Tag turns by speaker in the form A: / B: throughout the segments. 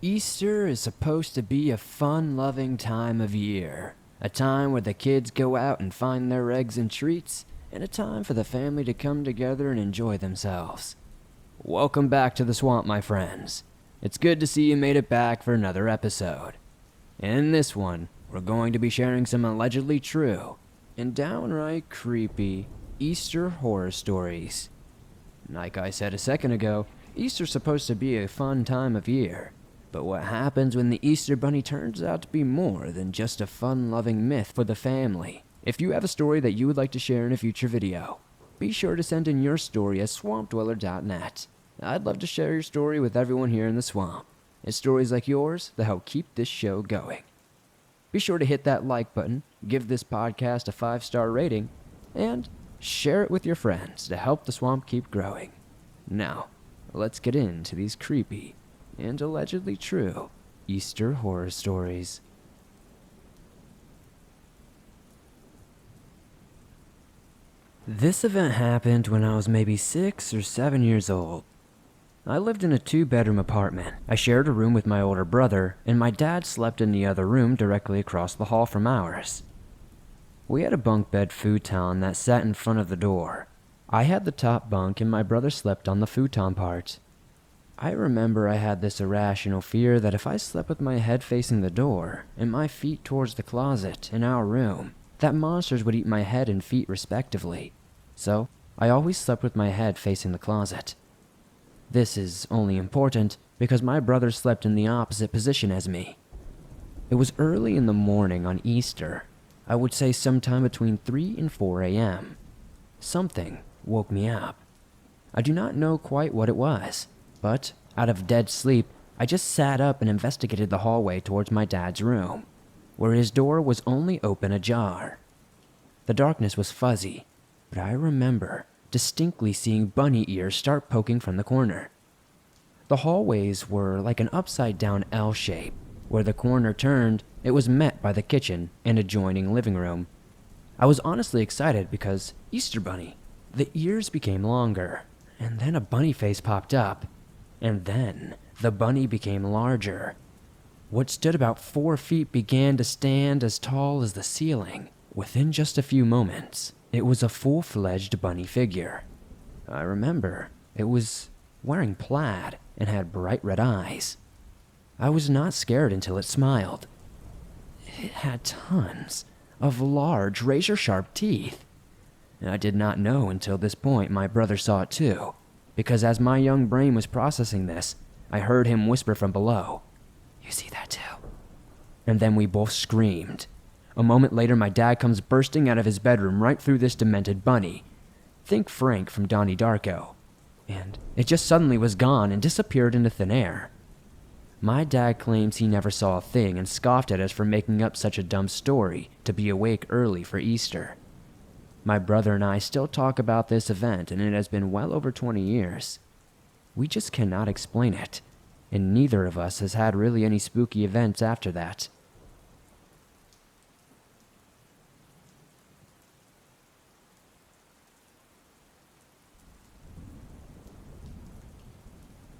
A: Easter is supposed to be a fun-loving time of year. A time where the kids go out and find their eggs and treats, and a time for the family to come together and enjoy themselves. Welcome back to the swamp, my friends. It's good to see you made it back for another episode. In this one, we're going to be sharing some allegedly true and downright creepy Easter horror stories. Like I said a second ago, Easter's supposed to be a fun time of year. But what happens when the Easter Bunny turns out to be more than just a fun-loving myth for the family? If you have a story that you would like to share in a future video, be sure to send in your story at swampdweller.net. I'd love to share your story with everyone here in the swamp. It's stories like yours that help keep this show going. Be sure to hit that like button, give this podcast a 5-star rating, and share it with your friends to help the swamp keep growing. Now, let's get into these creepy and allegedly true Easter horror stories. This event happened when I was maybe 6 or 7 years old. I lived in a 2-bedroom apartment. I shared a room with my older brother, and my dad slept in the other room directly across the hall from ours. We had a bunk bed futon that sat in front of the door. I had the top bunk and my brother slept on the futon part. I remember I had this irrational fear that if I slept with my head facing the door and my feet towards the closet in our room, that monsters would eat my head and feet respectively. So, I always slept with my head facing the closet. This is only important because my brother slept in the opposite position as me. It was early in the morning on Easter. I would say sometime between 3 and 4 a.m. Something woke me up. I do not know quite what it was. But, out of dead sleep, I just sat up and investigated the hallway towards my dad's room, where his door was only open ajar. The darkness was fuzzy, but I remember distinctly seeing bunny ears start poking from the corner. The hallways were like an upside-down L shape. Where the corner turned, it was met by the kitchen and adjoining living room. I was honestly excited because Easter Bunny. The ears became longer, and then a bunny face popped up. And then, the bunny became larger. What stood about 4 feet began to stand as tall as the ceiling. Within just a few moments, it was a full-fledged bunny figure. I remember, it was wearing plaid and had bright red eyes. I was not scared until it smiled. It had tons of large, razor-sharp teeth. I did not know until this point my brother saw it too. Because as my young brain was processing this, I heard him whisper from below, "You see that too?" And then we both screamed. A moment later, my dad comes bursting out of his bedroom right through this demented bunny. Think Frank from Donnie Darko. And it just suddenly was gone and disappeared into thin air. My dad claims he never saw a thing and scoffed at us for making up such a dumb story to be awake early for Easter. My brother and I still talk about this event, and it has been well over 20 years. We just cannot explain it, and neither of us has had really any spooky events after that.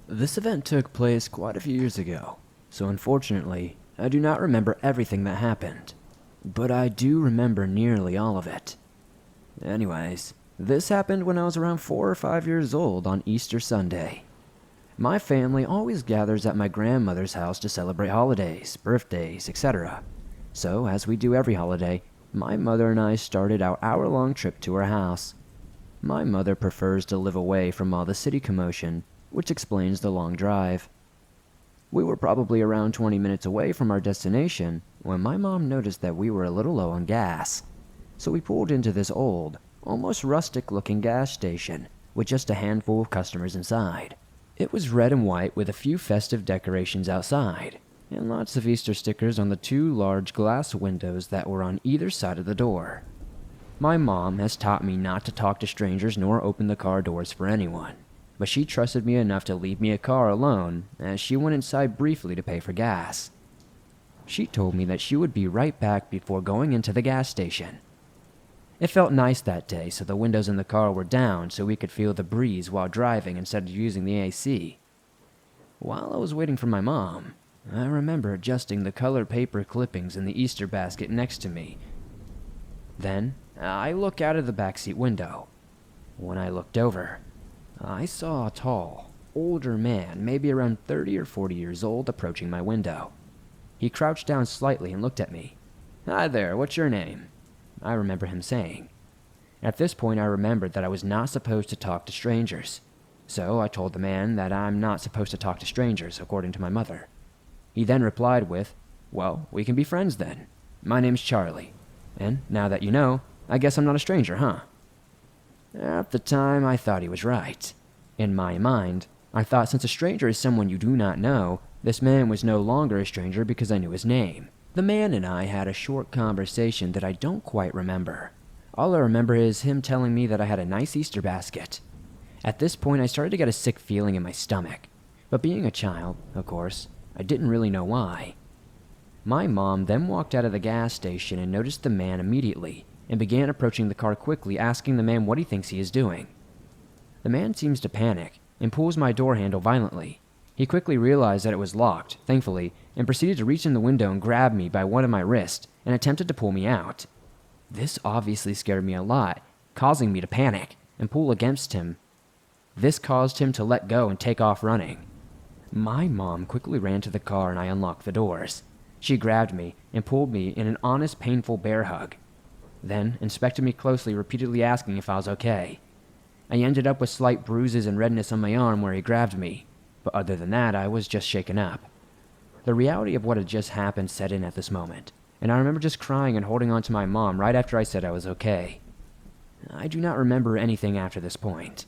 A: This event took place quite a few years ago, so unfortunately, I do not remember everything that happened, but I do remember nearly all of it. Anyways, this happened when I was around 4 or 5 years old on Easter Sunday. My family always gathers at my grandmother's house to celebrate holidays, birthdays, etc. So, as we do every holiday, my mother and I started our hour-long trip to her house. My mother prefers to live away from all the city commotion, which explains the long drive. We were probably around 20 minutes away from our destination when my mom noticed that we were a little low on gas. So we pulled into this old, almost rustic-looking gas station with just a handful of customers inside. It was red and white with a few festive decorations outside, and lots of Easter stickers on the 2 large glass windows that were on either side of the door. My mom has taught me not to talk to strangers nor open the car doors for anyone, but she trusted me enough to leave me a car alone as she went inside briefly to pay for gas. She told me that she would be right back before going into the gas station. It felt nice that day, so the windows in the car were down so we could feel the breeze while driving instead of using the AC. While I was waiting for my mom, I remember adjusting the colored paper clippings in the Easter basket next to me. Then, I looked out of the backseat window. When I looked over, I saw a tall, older man, maybe around 30 or 40 years old, approaching my window. He crouched down slightly and looked at me. "Hi there, what's your name?" I remember him saying. At this point, I remembered that I was not supposed to talk to strangers. So I told the man that I'm not supposed to talk to strangers, according to my mother. He then replied with, "Well, we can be friends then. My name's Charlie. And now that you know, I guess I'm not a stranger, huh?" At the time, I thought he was right. In my mind, I thought since a stranger is someone you do not know, this man was no longer a stranger because I knew his name. The man and I had a short conversation that I don't quite remember. All I remember is him telling me that I had a nice Easter basket. At this point, I started to get a sick feeling in my stomach. But being a child, of course, I didn't really know why. My mom then walked out of the gas station and noticed the man immediately, and began approaching the car quickly, asking the man what he thinks he is doing. The man seems to panic, and pulls my door handle violently. He quickly realized that it was locked, thankfully, and proceeded to reach in the window and grab me by one of my wrists, and attempted to pull me out. This obviously scared me a lot, causing me to panic and pull against him. This caused him to let go and take off running. My mom quickly ran to the car and I unlocked the doors. She grabbed me and pulled me in an honest, painful bear hug. Then inspected me closely, repeatedly asking if I was okay. I ended up with slight bruises and redness on my arm where he grabbed me, but other than that, I was just shaken up. The reality of what had just happened set in at this moment, and I remember just crying and holding on to my mom right after I said I was okay. I do not remember anything after this point,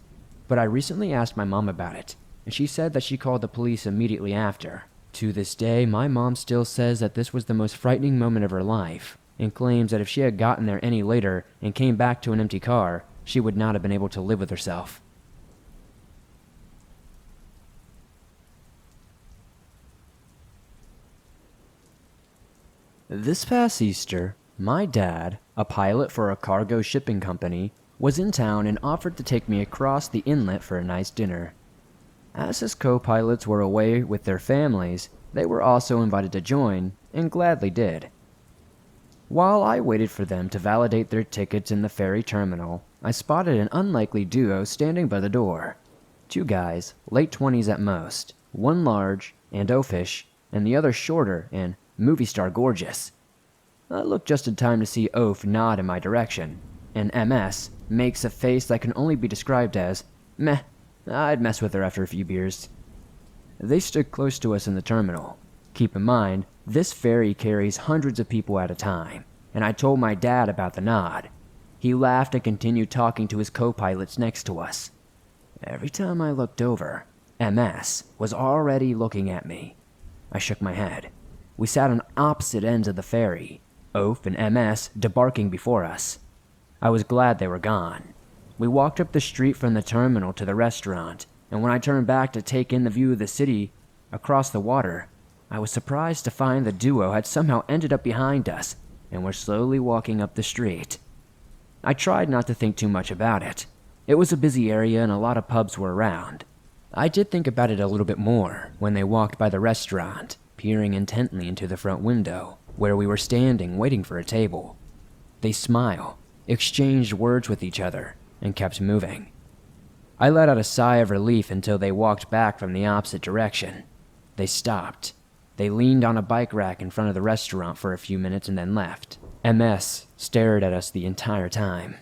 A: but I recently asked my mom about it, and she said that she called the police immediately after. To this day, my mom still says that this was the most frightening moment of her life, and claims that if she had gotten there any later and came back to an empty car, she would not have been able to live with herself. This past Easter, my dad, a pilot for a cargo shipping company, was in town and offered to take me across the inlet for a nice dinner. As his co-pilots were away with their families, they were also invited to join, and gladly did. While I waited for them to validate their tickets in the ferry terminal, I spotted an unlikely duo standing by the door. Two guys, late 20s at most, one large and oafish, and the other shorter and movie star gorgeous. I looked just in time to see Oaf nod in my direction, and MS makes a face that can only be described as, meh, I'd mess with her after a few beers. They stood close to us in the terminal. Keep in mind, this ferry carries hundreds of people at a time, and I told my dad about the nod. He laughed and continued talking to his co-pilots next to us. Every time I looked over, MS was already looking at me. I shook my head. We sat on opposite ends of the ferry, Oaf and MS debarking before us. I was glad they were gone. We walked up the street from the terminal to the restaurant, and when I turned back to take in the view of the city across the water, I was surprised to find the duo had somehow ended up behind us and were slowly walking up the street. I tried not to think too much about it. It was a busy area and a lot of pubs were around. I did think about it a little bit more when they walked by the restaurant, peering intently into the front window, where we were standing waiting for a table. They smiled, exchanged words with each other, and kept moving. I let out a sigh of relief until they walked back from the opposite direction. They stopped. They leaned on a bike rack in front of the restaurant for a few minutes and then left. MS stared at us the entire time.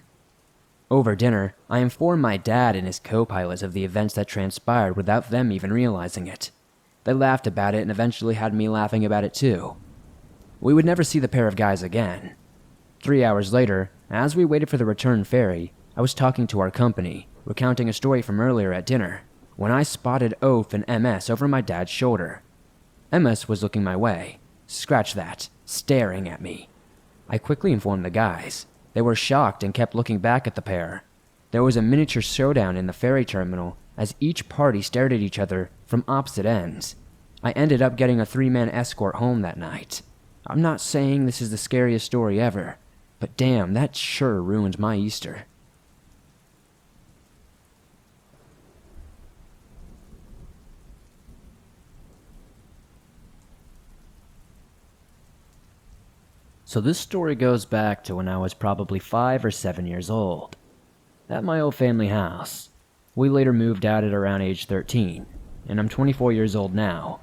A: Over dinner, I informed my dad and his co-pilots of the events that transpired without them even realizing it. They laughed about it and eventually had me laughing about it too. We would never see the pair of guys again. 3 hours later, as we waited for the return ferry, I was talking to our company, recounting a story from earlier at dinner, when I spotted Oaf and MS over my dad's shoulder. MS was looking my way. Scratch that, staring at me. I quickly informed the guys. They were shocked and kept looking back at the pair. There was a miniature showdown in the ferry terminal as each party stared at each other from opposite ends. I ended up getting a 3-man escort home that night. I'm not saying this is the scariest story ever, but damn, that sure ruined my Easter. So this story goes back to when I was probably 5 or 7 years old. At my old family house. We later moved out at around age 13, and I'm 24 years old now.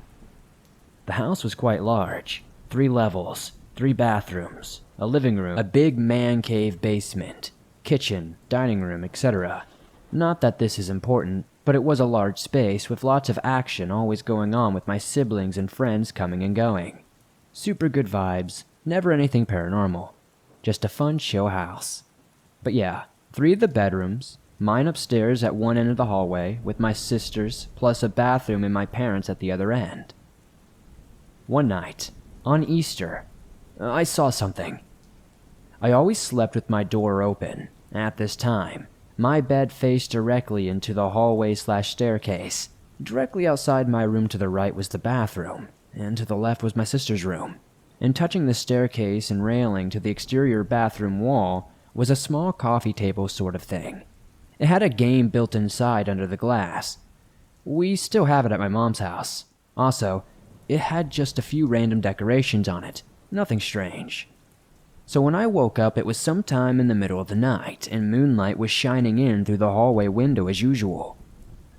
A: The house was quite large, 3 levels, 3 bathrooms, a living room, a big man cave basement, kitchen, dining room, etc. Not that this is important, but it was a large space with lots of action always going on with my siblings and friends coming and going. Super good vibes, never anything paranormal. Just a fun, chill house. But yeah, 3 of the bedrooms, mine upstairs at one end of the hallway with my sister's, plus a bathroom and my parents at the other end. One night, on Easter, I saw something. I always slept with my door open. At this time, my bed faced directly into the hallway/staircase. Directly outside my room to the right was the bathroom, and to the left was my sister's room. And touching the staircase and railing to the exterior bathroom wall was a small coffee table sort of thing. It had a game built inside under the glass. We still have it at my mom's house. Also, it had just a few random decorations on it, nothing strange. So when I woke up, it was sometime in the middle of the night, and moonlight was shining in through the hallway window as usual.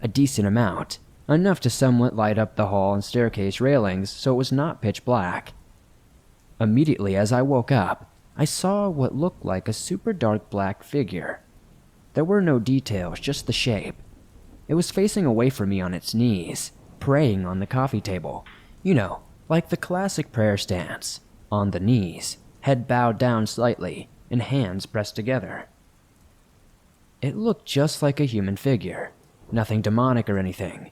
A: A decent amount, enough to somewhat light up the hall and staircase railings so it was not pitch black. Immediately as I woke up, I saw what looked like a super dark black figure. There were no details, just the shape. It was facing away from me on its knees, praying on the coffee table. You know, like the classic prayer stance, on the knees, head bowed down slightly, and hands pressed together. It looked just like a human figure, nothing demonic or anything.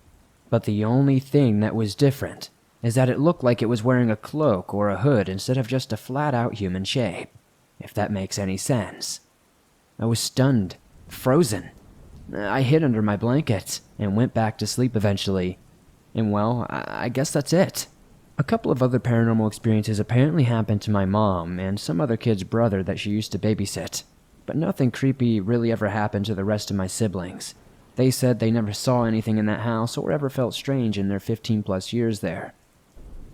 A: But the only thing that was different is that it looked like it was wearing a cloak or a hood instead of just a flat-out human shape, if that makes any sense. I was stunned. Frozen. I hid under my blanket and went back to sleep eventually. And well, I guess that's it. A couple of other paranormal experiences apparently happened to my mom and some other kid's brother that she used to babysit. But nothing creepy really ever happened to the rest of my siblings. They said they never saw anything in that house or ever felt strange in their 15 plus years there.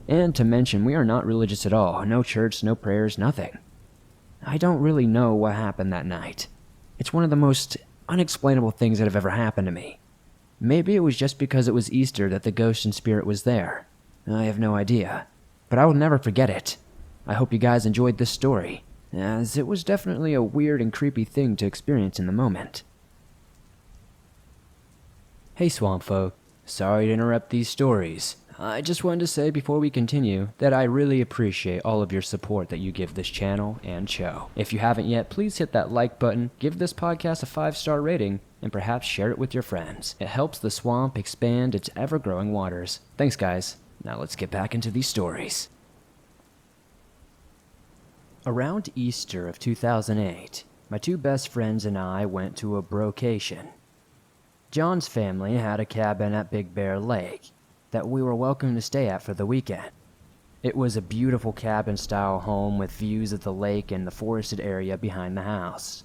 A: And to mention, we are not religious at all. No church, no prayers, nothing. I don't really know what happened that night. It's one of the most unexplainable things that have ever happened to me. Maybe it was just because it was Easter that the ghost and spirit was there. I have no idea. But I will never forget it. I hope you guys enjoyed this story, as it was definitely a weird and creepy thing to experience in the moment. Hey swamp folk, sorry to interrupt these stories. I just wanted to say before we continue that I really appreciate all of your support that you give this channel and show. If you haven't yet, please hit that like button, give this podcast a 5-star rating, and perhaps share it with your friends. It helps the swamp expand its ever-growing waters. Thanks guys. Now let's get back into these stories. Around Easter of 2008, my 2 best friends and I went to a brocation. John's family had a cabin at Big Bear Lake that we were welcome to stay at for the weekend. It was a beautiful cabin-style home with views of the lake and the forested area behind the house.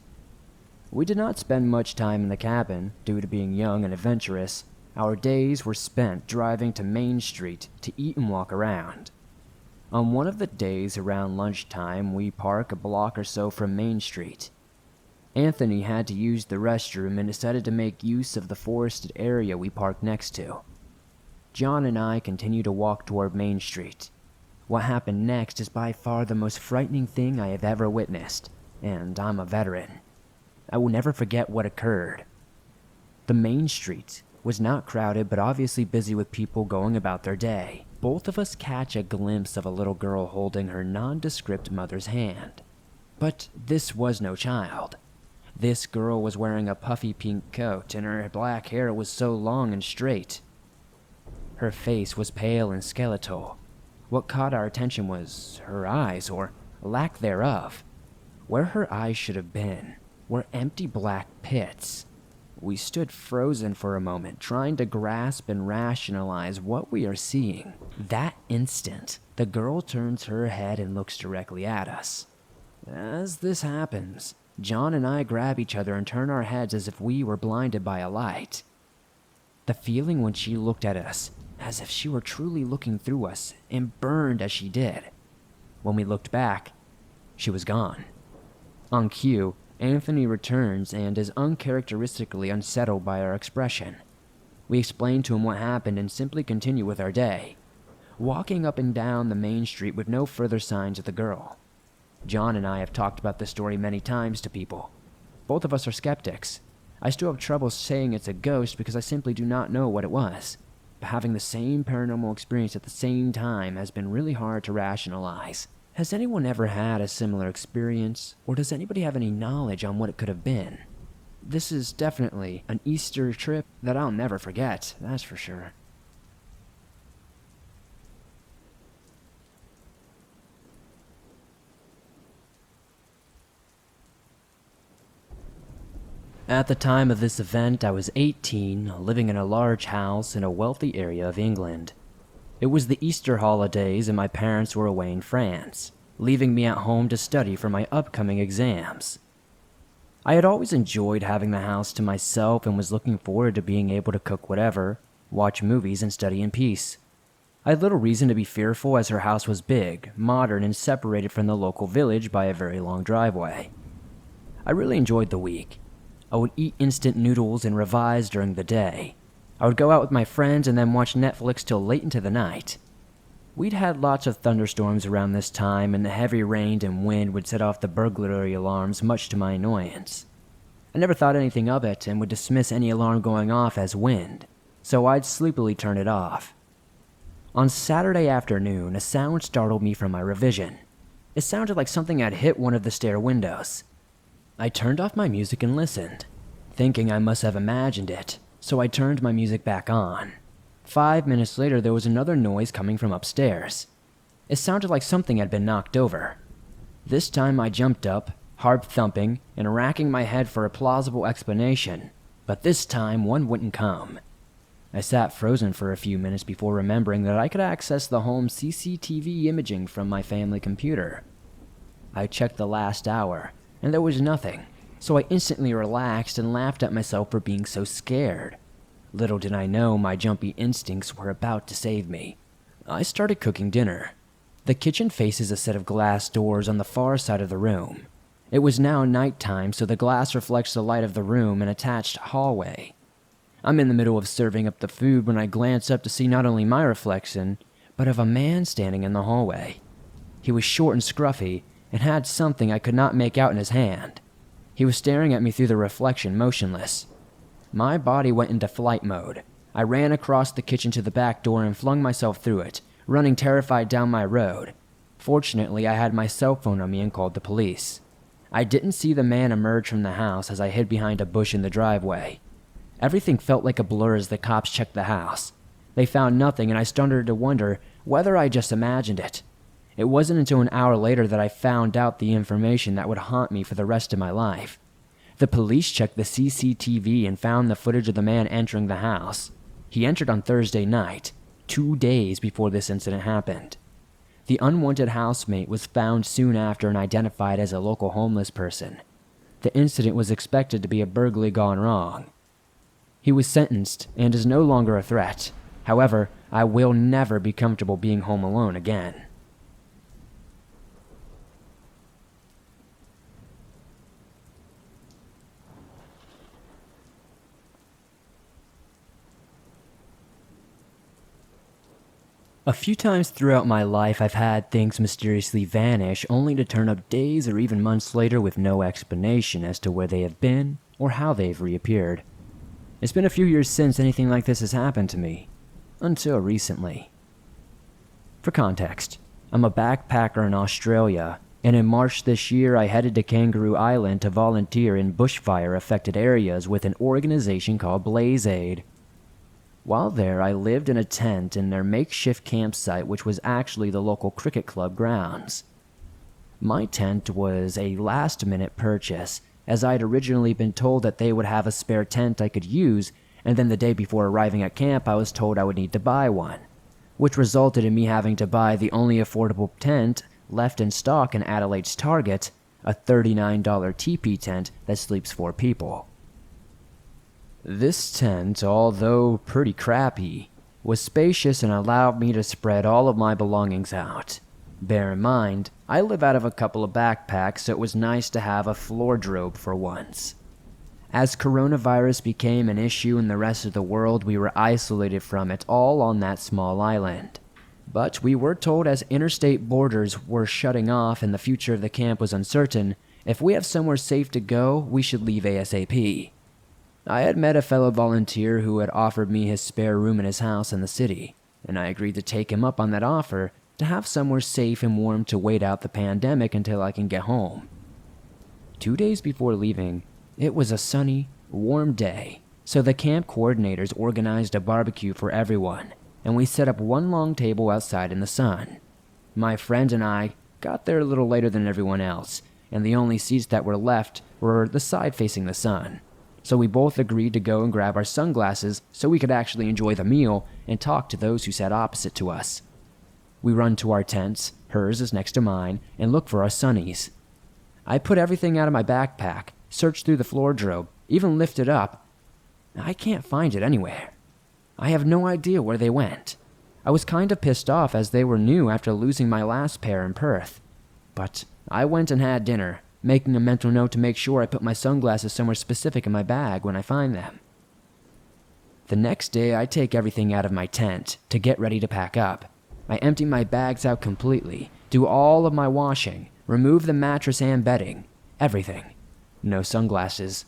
A: We did not spend much time in the cabin due to being young and adventurous. Our days were spent driving to Main Street to eat and walk around. On one of the days around lunchtime, we park a block or so from Main Street. Anthony had to use the restroom and decided to make use of the forested area we parked next to. John and I continue to walk toward Main Street. What happened next is by far the most frightening thing I have ever witnessed, and I'm a veteran. I will never forget what occurred. The Main Street was not crowded but obviously busy with people going about their day. Both of us catch a glimpse of a little girl holding her nondescript mother's hand. But this was no child. This girl was wearing a puffy pink coat and her black hair was so long and straight. Her face was pale and skeletal. What caught our attention was her eyes, or lack thereof. Where her eyes should have been were empty black pits. We stood frozen for a moment, trying to grasp and rationalize what we are seeing. That instant, the girl turns her head and looks directly at us. As this happens, John and I grab each other and turn our heads as if we were blinded by a light. The feeling when she looked at us, as if she were truly looking through us, and burned as she did. When we looked back, She was gone. On cue, Anthony returns and is uncharacteristically unsettled by our expression. We explain to him what happened and simply continue with our day, walking up and down the main street with no further signs of the girl. John and I have talked about this story many times to people. Both of us are skeptics. I still have trouble saying it's a ghost because I simply do not know what it was. But having the same paranormal experience at the same time has been really hard to rationalize. Has anyone ever had a similar experience, or does anybody have any knowledge on what it could have been? This is definitely an Easter trip that I'll never forget, that's for sure. At the time of this event, I was 18, living in a large house in a wealthy area of England. It was the Easter holidays and my parents were away in France, leaving me at home to study for my upcoming exams. I had always enjoyed having the house to myself and was looking forward to being able to cook whatever, watch movies, and study in peace. I had little reason to be fearful as her house was big, modern, and separated from the local village by a very long driveway. I really enjoyed the week. I would eat instant noodles and revise during the day. I would go out with my friends and then watch Netflix till late into the night. We'd had lots of thunderstorms around this time, and the heavy rain and wind would set off the burglary alarms, much to my annoyance. I never thought anything of it and would dismiss any alarm going off as wind, so I'd sleepily turn it off. On Saturday afternoon, a sound startled me from my revision. It sounded like something had hit one of the stair windows. I turned off my music and listened, thinking I must have imagined it, so I turned my music back on. 5 minutes later, there was another noise coming from upstairs. It sounded like something had been knocked over. This time I jumped up, heart thumping, and racking my head for a plausible explanation, but this time one wouldn't come. I sat frozen for a few minutes before remembering that I could access the home CCTV imaging from my family computer. I checked the last hour, and there was nothing, so I instantly relaxed and laughed at myself for being so scared. Little did I know my jumpy instincts were about to save me. I started cooking dinner. The kitchen faces a set of glass doors on the far side of the room. It was now nighttime, so the glass reflects the light of the room and attached hallway. I'm in the middle of serving up the food when I glance up to see not only my reflection, but of a man standing in the hallway. He was short and scruffy, and had something I could not make out in his hand. He was staring at me through the reflection, motionless. My body went into flight mode. I ran across the kitchen to the back door and flung myself through it, running terrified down my road. Fortunately, I had my cell phone on me and called the police. I didn't see the man emerge from the house as I hid behind a bush in the driveway. Everything felt like a blur as the cops checked the house. They found nothing, and I started to wonder whether I just imagined it. It wasn't until an hour later that I found out the information that would haunt me for the rest of my life. The police checked the CCTV and found the footage of the man entering the house. He entered on Thursday night, 2 days before this incident happened. The unwanted housemate was found soon after and identified as a local homeless person. The incident was expected to be a burglary gone wrong. He was sentenced and is no longer a threat. However, I will never be comfortable being home alone again. A few times throughout my life, I've had things mysteriously vanish, only to turn up days or even months later with no explanation as to where they have been or how they've reappeared. It's been a few years since anything like this has happened to me, until recently. For context, I'm a backpacker in Australia, and in March this year I headed to Kangaroo Island to volunteer in bushfire-affected areas with an organization called Blaze Aid. While there, I lived in a tent in their makeshift campsite, which was actually the local cricket club grounds. My tent was a last-minute purchase, as I'd originally been told that they would have a spare tent I could use, and then the day before arriving at camp I was told I would need to buy one, which resulted in me having to buy the only affordable tent left in stock in Adelaide's Target, a $39 teepee tent that sleeps 4 people. This tent, although pretty crappy, was spacious and allowed me to spread all of my belongings out. Bear in mind, I live out of a couple of backpacks, so it was nice to have a wardrobe for once. As coronavirus became an issue in the rest of the world, we were isolated from it all on that small island. But we were told as interstate borders were shutting off and the future of the camp was uncertain, if we have somewhere safe to go, we should leave ASAP. I had met a fellow volunteer who had offered me his spare room in his house in the city, and I agreed to take him up on that offer to have somewhere safe and warm to wait out the pandemic until I can get home. 2 days before leaving, it was a sunny, warm day, so the camp coordinators organized a barbecue for everyone, and we set up one long table outside in the sun. My friend and I got there a little later than everyone else, and the only seats that were left were the side facing the sun. So we both agreed to go and grab our sunglasses so we could actually enjoy the meal and talk to those who sat opposite to us. We run to our tents, hers is next to mine, and look for our sunnies. I put everything out of my backpack, searched through the wardrobe, even lifted up. I can't find it anywhere. I have no idea where they went. I was kind of pissed off as they were new after losing my last pair in Perth. But I went and had dinner, making a mental note to make sure I put my sunglasses somewhere specific in my bag when I find them. The next day, I take everything out of my tent to get ready to pack up. I empty my bags out completely, do all of my washing, remove the mattress and bedding, everything. No sunglasses.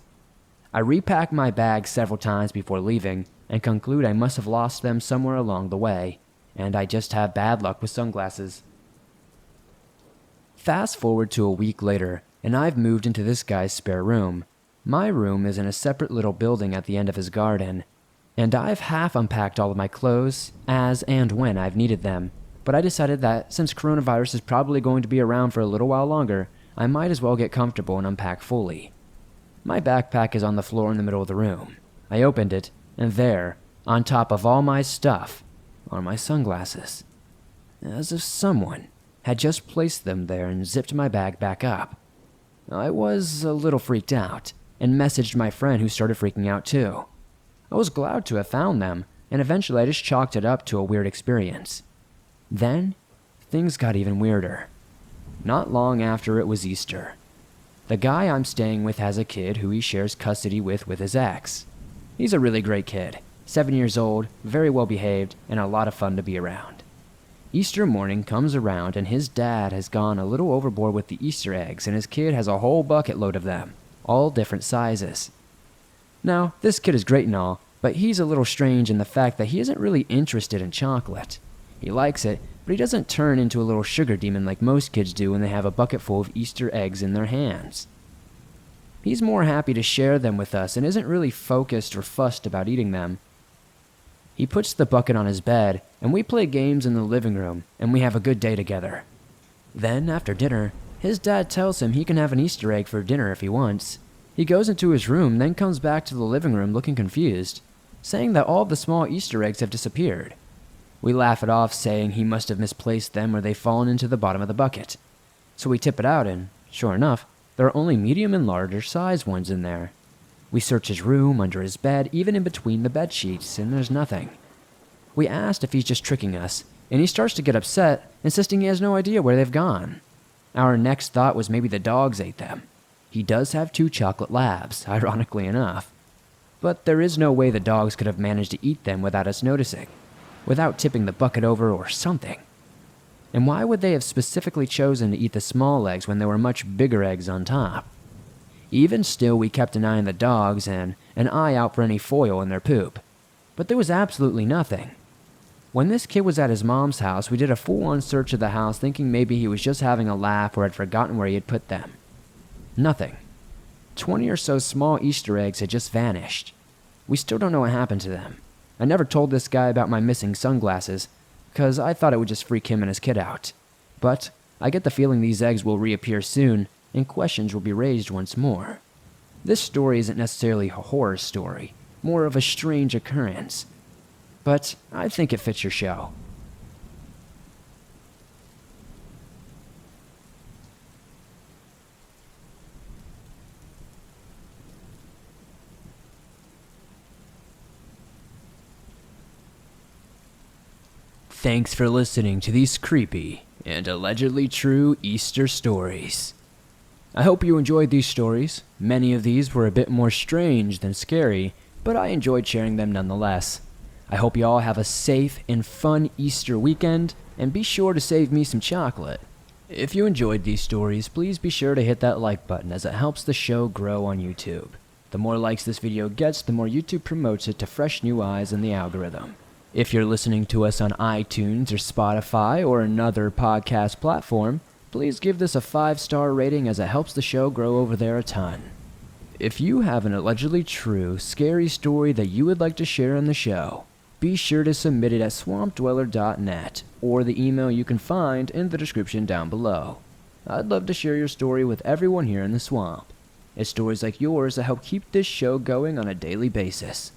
A: I repack my bags several times before leaving and conclude I must have lost them somewhere along the way, and I just have bad luck with sunglasses. Fast forward to a week later, and I've moved into this guy's spare room. My room is in a separate little building at the end of his garden, and I've half unpacked all of my clothes as and when I've needed them, but I decided that since coronavirus is probably going to be around for a little while longer, I might as well get comfortable and unpack fully. My backpack is on the floor in the middle of the room. I opened it, and there, on top of all my stuff, are my sunglasses. As if someone had just placed them there and zipped my bag back up. I was a little freaked out, and messaged my friend who started freaking out too. I was glad to have found them, and eventually I just chalked it up to a weird experience. Then, things got even weirder. Not long after it was Easter. The guy I'm staying with has a kid who he shares custody with his ex. He's a really great kid, 7 years old, very well behaved, and a lot of fun to be around. Easter morning comes around and his dad has gone a little overboard with the Easter eggs and his kid has a whole bucket load of them, all different sizes. Now, this kid is great and all, but he's a little strange in the fact that he isn't really interested in chocolate. He likes it, but he doesn't turn into a little sugar demon like most kids do when they have a bucket full of Easter eggs in their hands. He's more happy to share them with us and isn't really focused or fussed about eating them. He puts the bucket on his bed, and we play games in the living room, and we have a good day together. Then, after dinner, his dad tells him he can have an Easter egg for dinner if he wants. He goes into his room, then comes back to the living room looking confused, saying that all the small Easter eggs have disappeared. We laugh it off, saying he must have misplaced them or they've fallen into the bottom of the bucket. So we tip it out, and sure enough, there are only medium and larger size ones in there. We search his room, under his bed, even in between the bed sheets, and there's nothing. We asked if he's just tricking us, and he starts to get upset, insisting he has no idea where they've gone. Our next thought was maybe the dogs ate them. He does have 2 chocolate labs, ironically enough. But there is no way the dogs could have managed to eat them without us noticing, without tipping the bucket over or something. And why would they have specifically chosen to eat the small eggs when there were much bigger eggs on top? Even still, we kept an eye on the dogs and an eye out for any foil in their poop. But there was absolutely nothing. When this kid was at his mom's house, we did a full-on search of the house thinking maybe he was just having a laugh or had forgotten where he had put them. Nothing. 20 or so small Easter eggs had just vanished. We still don't know what happened to them. I never told this guy about my missing sunglasses, because I thought it would just freak him and his kid out. But I get the feeling these eggs will reappear soon, and questions will be raised once more. This story isn't necessarily a horror story, more of a strange occurrence. But I think it fits your show. Thanks for listening to these creepy and allegedly true Easter stories. I hope you enjoyed these stories. Many of these were a bit more strange than scary, but I enjoyed sharing them nonetheless. I hope you all have a safe and fun Easter weekend, and be sure to save me some chocolate. If you enjoyed these stories, please be sure to hit that like button as it helps the show grow on YouTube. The more likes this video gets, the more YouTube promotes it to fresh new eyes in the algorithm. If you're listening to us on iTunes or Spotify or another podcast platform, please give this a 5-star rating as it helps the show grow over there a ton. If you have an allegedly true, scary story that you would like to share on the show, be sure to submit it at swampdweller.net or the email you can find in the description down below. I'd love to share your story with everyone here in the swamp. It's stories like yours that help keep this show going on a daily basis.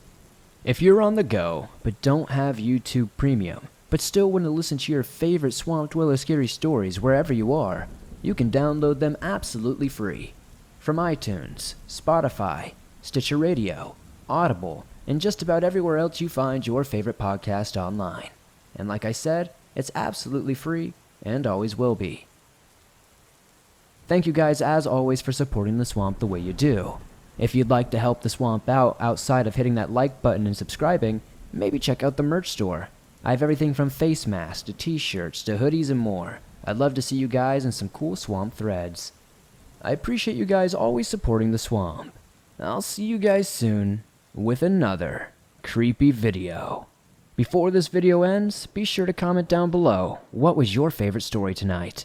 A: If you're on the go, but don't have YouTube Premium, but still want to listen to your favorite Swamp Dweller scary stories wherever you are, you can download them absolutely free. From iTunes, Spotify, Stitcher Radio, Audible, and just about everywhere else you find your favorite podcast online. And like I said, it's absolutely free and always will be. Thank you guys as always for supporting the swamp the way you do. If you'd like to help the swamp out outside of hitting that like button and subscribing, maybe check out the merch store. I have everything from face masks to t-shirts to hoodies and more. I'd love to see you guys in some cool swamp threads. I appreciate you guys always supporting the swamp. I'll see you guys soon with another creepy video. Before this video ends, be sure to comment down below what was your favorite story tonight.